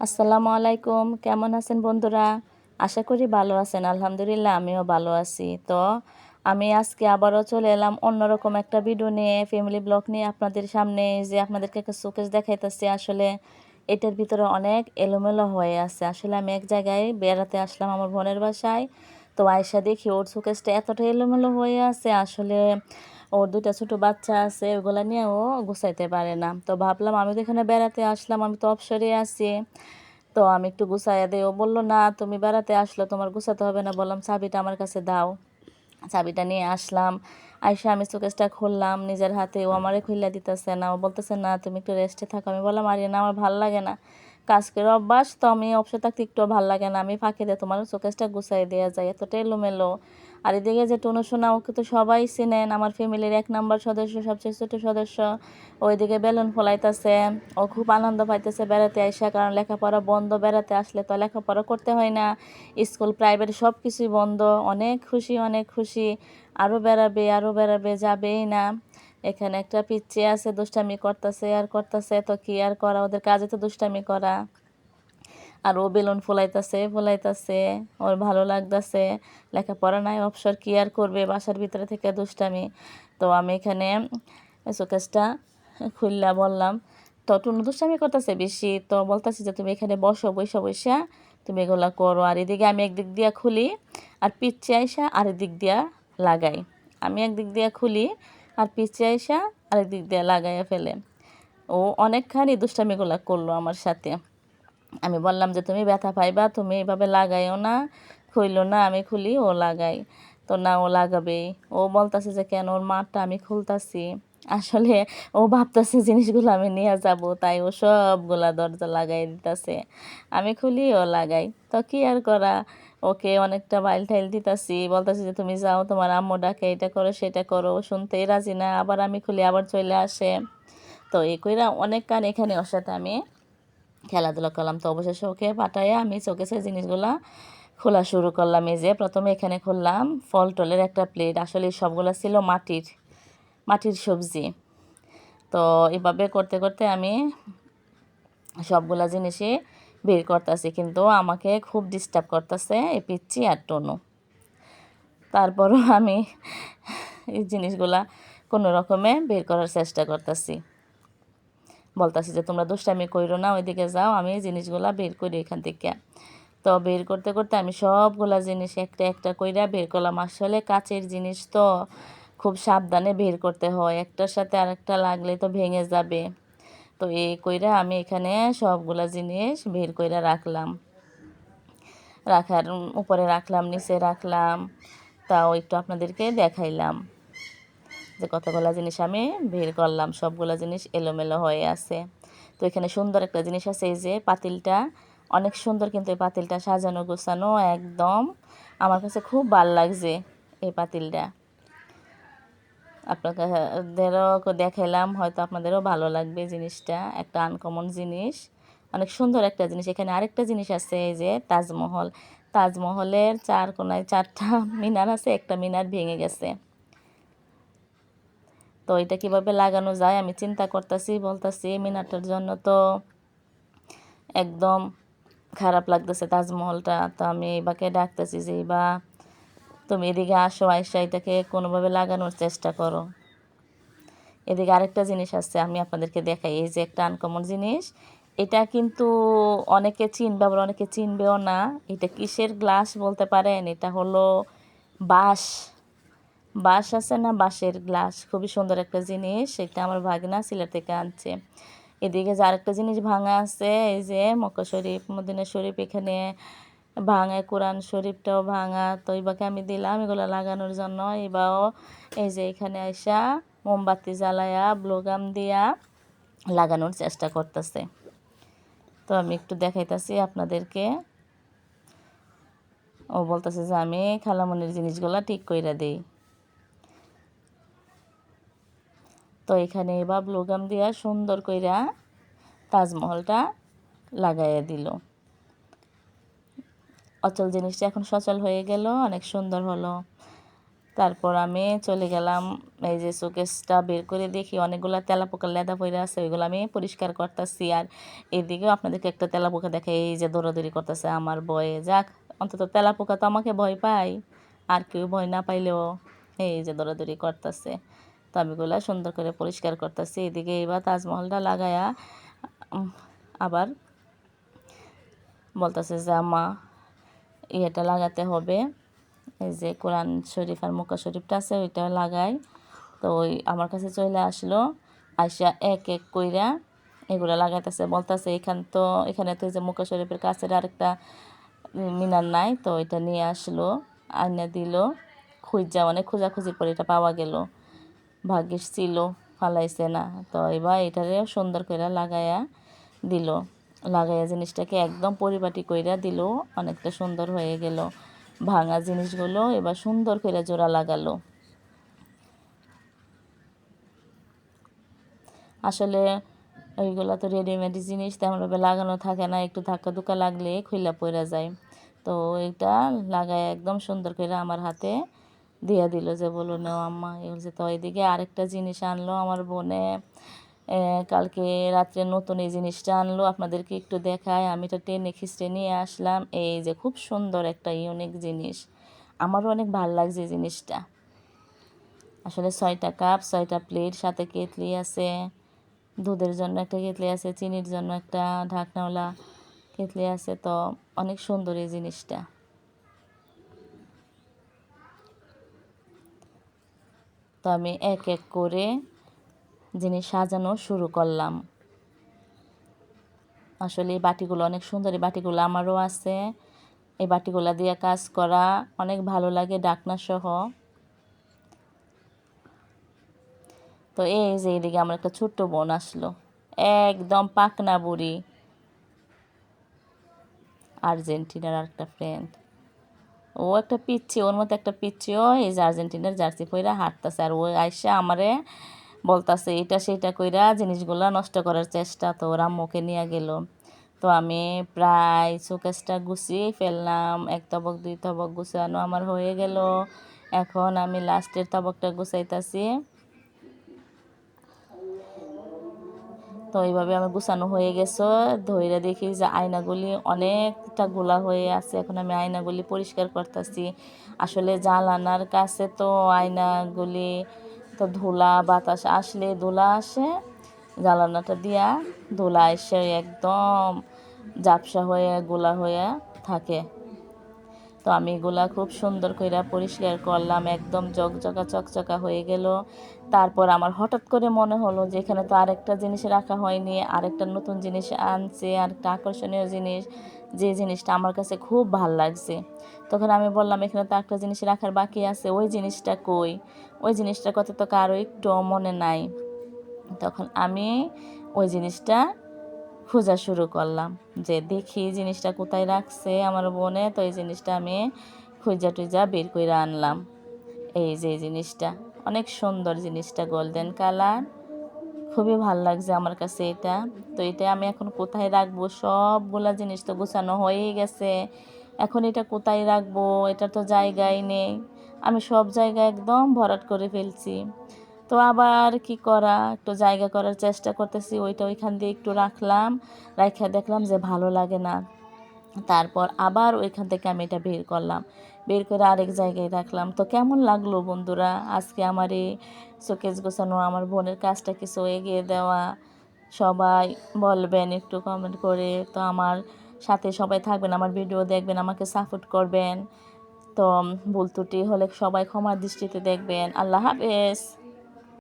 আসসালামু আলাইকুম, কেমন আছেন বন্ধুরা? আশা করি ভালো আছেন। আলহামদুলিল্লাহ আমিও ভালো আছি। তো আমি আজকে আবারও চলে এলাম অন্যরকম একটা ভিডিও নিয়ে, ফ্যামিলি ব্লগ নিয়ে আপনাদের সামনে। যে আপনাদেরকে একটা শোকেস দেখাইতেছি। আসলে এটার ভিতরে অনেক এলোমেলো হয়ে আছে। আসলে আমি এক জায়গায় বেড়াতে আসলাম আমার বোনের বাসায়। তো আয়সা দেখি ওর শোকেসটা এতটা এলোমেলো হয়ে আছে। আসলে ওর দুইটা ছোট বাচ্চা আছে, ওগুলা নিয়ে ও গুছাইতে পারে না। তো ভাবলাম আমি তো এখানে বেড়াতে আসলাম, আমি তো অবসরে আছি, তো আমি একটু গুছাইয়া দিই। ও বললো, না তুমি বেড়াতে আসলো, তোমার গুছাতে হবে না। বললাম চাবিটা আমার কাছে দাও। চাবিটা নিয়ে আসলাম। আইসা আমি শোকেসটা খুললাম নিজের হাতে। ও আমারে খুললা দিতেছে না, ও বলতেছে না তুমি একটু রেস্টে থাকো। আমি বললাম আরে না, আমার ভাল লাগে না, কাজ করে অভ্যাস, তো আমি অবসর থাকতে একটু ভাল লাগে না, আমি ফাঁকে দিয়ে তোমার শোকেসটা গুছাই দেওয়া যায়, এতটা এলোমেলো। আর এদিকে যে টুনু সোনা, ওকে তো সবাই চিনেন, আমার ফ্যামিলির 1 নম্বর সদস্য, সবচেয়ে ছোট সদস্য। ওইদিকে বেলুন ফোলাইতেছে, ও খুব আনন্দ পাইতেছে বেড়াতে আইসা, কারণ লেখাপড়া বন্ধ, বেড়াতে আসলে তো লেখাপড়া করতে হয় না, স্কুল প্রাইভেট সব কিছুই বন্ধ। অনেক খুশি, অনেক খুশি। আরও বেড়াবে, আরও বেড়াবে, যাবেই না। এখানে একটা পিচ্চি আছে, দুষ্টামি করতেছে আর করতেছে, তো কি আর করা, ওদের কাজে তো দুষ্টামি করা। আর ও বেলুন ফুলাইতেছে ফুলাইতেছে, ওর ভালো লাগতেছে। লেখাপড়া নাই, অবসর কি আর করবে, বাসার ভিতরে থেকে দুষ্টামি। তো আমি এখানে শোকেসটা খুললা বললাম, তো টুনু দুষ্টামি করতেছে বেশি, তো বলতেছি যে তুমি এখানে বসো, বৈশা বৈশা তুমি এগুলা করো। আর এদিকে আমি একদিক দিয়া খুলি আর পিচ্ছে আইসা আরেক দিয়া লাগাই। আমি একদিক দিয়া খুলি আর পিচ্ছে আইসা আরেক দিক দিয়া লাগাইয়া ফেলে। ও অনেকখানি দুষ্টামিগুলা করলো আমার সাথে। আমি বললাম যে তুমি ব্যথা পাইবা, তুমি এইভাবে লাগাইও না, খুইলো না, আমি খুলি ও লাগাই। তো না, ও লাগাবেই। ও বলতেছে যে কেন ওর মাঠটা আমি খুলতাছি। আসলে ও ভাবতেছে জিনিসগুলো আমি নিয়ে যাব, তাই ও সবগুলা দরজা লাগাই দিতেছে। আমি খুলি ও লাগাই, তো কি আর করা। ওকে অনেকটা বাইল ঠাইল দিতেছি, বলতেছি যে তুমি যাও, তোমার আম্মু ডাকে, এটা করো সেটা করো, ও শুনতেই রাজি না। আবার আমি খুলি আবার চলে আসে। তো এই কইরা অনেক কান এখানে ওর সাথে আমি খেলাধুলা করলাম। তো অবশেষে ওকে পাঠাইয়া আমি শোকেসের জিনিসগুলা খোলা শুরু করলাম। এই যে প্রথমে এখানে খুললাম ফল টলের একটা প্লেট। আসলে সবগুলা ছিল মাটির মাটির সবজি। তো এভাবে করতে করতে আমি সবগুলা জিনিসই বের করতেছি, কিন্তু আমাকে খুব ডিস্টার্ব করতেছে এই পিচ্চি আর টনু। তারপরও আমি এই জিনিসগুলা কোনো রকমে বের করার চেষ্টা করতেছি। বলতেছি যে তোমরা দুষ্টামি কইরো না, ওইদিকে যাও, আমি এই জিনিসগুলা বের করি এখান থেকে। তো বের করতে করতে আমি সবগুলা জিনিস একটা একটা কইরা বের করলাম। আসলে কাচের জিনিস তো খুব সাবধানে বের করতে হয়, একটার সাথে আরেকটা লাগলে তো ভেঙে যাবে। তো এই কইরা আমি এখানে সবগুলা জিনিস বের কইরা রাখলাম। রাখার উপরে রাখলাম, নিচে রাখলাম, তাও একটু আপনাদেরকে দেখাইলাম যে কতগুলা জিনিস আমি বের করলাম। সবগুলা জিনিস এলোমেলো হয়ে আছে। তো এখানে সুন্দর একটা জিনিস আছে, এই যে পাতিলটা, অনেক সুন্দর, কিন্তু এই পাতিলটা সাজানো গোছানো একদম আমার কাছে খুব ভাল লাগছে এই পাতিলটা। আপনাদেরও দেখাইলাম, হয়তো আপনাদেরও ভালো লাগবে জিনিসটা, একটা আনকমন জিনিস, অনেক সুন্দর একটা জিনিস। এখানে আরেকটা জিনিস আছে, এই যে তাজমহল। তাজমহলের 4 কোণায় 4টা মিনার আছে, একটা মিনার ভেঙে গেছে। তো এটা কিভাবে লাগানো যায় আমি চিন্তা করতেছি, বলতেছি মিনারটার জন্য তো একদম খারাপ লাগতেছে তাজমহলটা। তো আমি এবাকে ডাকতেছি যে বা তুমি এদিকে আসো, আইসা এটাকে কোনোভাবে লাগানোর চেষ্টা করো। এদিকে আরেকটা জিনিস আছে, আমি আপনাদেরকে দেখাই। এই যে একটা আনকমন জিনিস, এটা কিন্তু অনেকে চিনবে, আবার অনেকে চিনবেও না। এটা কিসের গ্লাস বলতে পারেন? এটা হলো বাঁশ। বাঁশ আছে না, বাঁশের গ্লাস, খুবই সুন্দর একটা জিনিস। এটা আমার ভাগনা সিলেট থেকে আনছে। এদিকে যে আরেকটা জিনিস ভাঙা আছে, এই যে মক্কা শরীফ, মদিনা শরীফ, এখানে ভাঙা, কোরআন শরীফটাও ভাঙা। তো এবাকে আমি দিলাম এগুলো লাগানোর জন্য। এবারও এই যে এখানে আইসা মোমবাতি জ্বালায়া ব্লোগাম দিয়া লাগানোর চেষ্টা করতেছে। তো আমি একটু দেখাইতেছি আপনাদেরকে। ও বলতেছে যে আমি খালামনির জিনিসগুলো ঠিক কইরা দিই। তো এখানে এবার ব্লোগাম দিয়া সুন্দর কইরা তাজমহলটা লাগাইয়া দিল। অচল জিনিসটা এখন সচল হয়ে গেল, অনেক সুন্দর হলো। তারপর আমি চলে গেলাম, এই যে শোকেসটা বের করে দেখি অনেকগুলো তেলাপোকার লেদা পড়ে আছে, ওইগুলো আমি পরিষ্কার করতেছি। আর এদিকেও আপনাদেরকে একটা তেলাপোকা দেখে এই যে দৌড়াদৌড়ি করতেছে আমার ভয়ে। যাক, অন্তত তেলাপোকা তো আমাকে ভয় পায়, আর কেউ ভয় না পাইলেও এই যে দৌড়াদৌড়ি করতেছে। তো আমি এগুলো সুন্দর করে পরিষ্কার করতেছি। এদিকে এবার তাজমহলটা লাগায়া আবার বলতেছে যে আম্মা ইয়েটা লাগাতে হবে, এই যে কোরআন শরীফ আর মুকা শরীফটা আছে ওইটা লাগাই। তো ওই আমার কাছে চলে আসলো, আইসা এক এক কইরা এগুলো লাগাইতেছে, বলতেছে এখানে তো এই যে মুকা শরীফের কাছের আরেকটা মিনার নাই, তো এটা নিয়ে আসলো, আইনা দিল, অনেক খোঁজাখুঁজির পর এটা পাওয়া গেল। ভাগ্যিস ছিল, ফালাইছে না। তো এবার এটারে সুন্দর করে লাগাইয়া জিনিসটাকে একদম পরিপাটি কইরা দিল, অনেকটা সুন্দর হয়ে গেল। ভাঙা জিনিসগুলো এবার সুন্দর করে জোড়া লাগালো। আসলে ওইগুলো তো রেডিমেড জিনিস, তেমনভাবে লাগানো থাকে না, একটু ধাক্কা ধুক্কা লাগলে খুইলা পড়া যায়। তো এটা লাগায় একদম সুন্দর করে আমার হাতে দিয়ে দিল, যে বলো নাও আম্মা এই হচ্ছে। তো এদিকে আরেকটা জিনিস আনলো আমার বোনে, কালকে রাত্রে নতুন এই জিনিসটা আনলো, আপনাদেরকে একটু দেখায়। আমি তো টেনে খিস্টে নিয়ে আসলাম, এই যে খুব সুন্দর একটা ইউনিক জিনিস, আমারও অনেক ভালো লাগছে জিনিসটা। আসলে 6টা কাপ, 6টা প্লেট, সাথে কেটলি আছে, দুধের জন্য একটা কেটলি আছে, চিনির জন্য একটা ঢাকনাওয়ালা কেটলি আছে। তো অনেক সুন্দর এই জিনিসটা। তো আমি এক এক করে জিনিস সাজানো শুরু করলাম। আসলে এই বাটিগুলো অনেক সুন্দর, এই বাটিগুলো আমারও আছে। এই বাটিগুলো দিয়ে কাজ করা অনেক ভালো লাগে, ঢাকনা সহ। তো এই যে এদিকে আমার একটা ছোট্ট বোন আসলো, একদম পাকনা বুড়ি, আর্জেন্টিনার একটা ফ্রেন্ড। ও একটা পিচ্ছি, ওর মতো একটা পিচ্ছিও এই যে আর্জেন্টিনার জার্সি পইরা হাঁটতেছে, আর ও আইসা আমারে বলতাছে এটা সেটা কইরা জিনিসগুলো নষ্ট করার চেষ্টা। তো ওর আম্মুকে নিয়ে গেল। তো আমি প্রায় শোকেসটা গুছিয়ে ফেললাম, এক তবক 2 তবক গুছানো আমার হয়ে গেল। এখন আমি লাস্টের তবকটা গুছাইতেছি। তো এইভাবে আমার গুছানো হয়ে গেছে। ধইরা দেখি যে আয়নাগুলি অনেকটা গোলা হয়ে আছে, এখন আমি আয়নাগুলি পরিষ্কার করতেছি। আসলে জানালার কাছে তো আয়নাগুলি তো ধুলা বাতাস আসলে ধুলা আসে, জ্বালানাটা দিয়া ধুলা এসে একদম ঝাপসা হয়ে গোলা হয়ে থাকে। তো আমি এগুলা খুব সুন্দর করে পরিষ্কার করলাম, একদম জকজকা চকচকা হয়ে গেল। তারপর আমার হঠাৎ করে মনে হলো যে এখানে তো আরেকটা জিনিস রাখা হয়নি, আরেকটা নতুন জিনিস আনছে, আরেকটা আকর্ষণীয় জিনিস, যে জিনিসটা আমার কাছে খুব ভাল লাগছে। তখন আমি বললাম এখানে তো একটা জিনিস রাখার বাকি আছে, ওই জিনিসটা কই? ওই জিনিসটার কথা তো কারো একটু মনে নাই। তখন আমি ওই জিনিসটা খোঁজা শুরু করলাম, যে দেখি জিনিসটা কোথায় রাখছে আমার বোনে। তো এই জিনিসটা আমি খুঁজা টুজা বের করে আনলাম। এই যে জিনিসটা অনেক সুন্দর, জিনিসটা গোল্ডেন কালার, খুবই ভাল লাগছে আমার কাছে এটা। তো এটা আমি এখন কোথায় রাখবো? সবগুলা জিনিস তো গোছানো হয়েই গেছে, এখন এটা কোথায় রাখবো? এটা তো জায়গায় নেই, আমি সব জায়গায় একদম ভরাট করে ফেলছি। তো আবার কি করা, একটু জায়গা করার চেষ্টা করতেছি, ওইটা ওইখান দিয়ে একটু রাখলাম, রাইখা দেখলাম যে ভালো লাগে না। তারপর আবার ওইখান থেকে আমি এটা বের করলাম, বের করে আরেক জায়গায় রাখলাম। তো কেমন লাগলো বন্ধুরা আজকে আমার এই শোকেস গোছানো, আমার বোনের কাজটা কিছু এগিয়ে দেওয়া? সবাই বলবেন একটু কমেন্ট করে। তো আমার সাথে সবাই থাকবেন, আমার ভিডিও দেখবেন, আমাকে সাপোর্ট করবেন। তো ভুল ত্রুটি হলে সবাই ক্ষমার দৃষ্টিতে দেখবেন। আল্লাহ হাফেজ।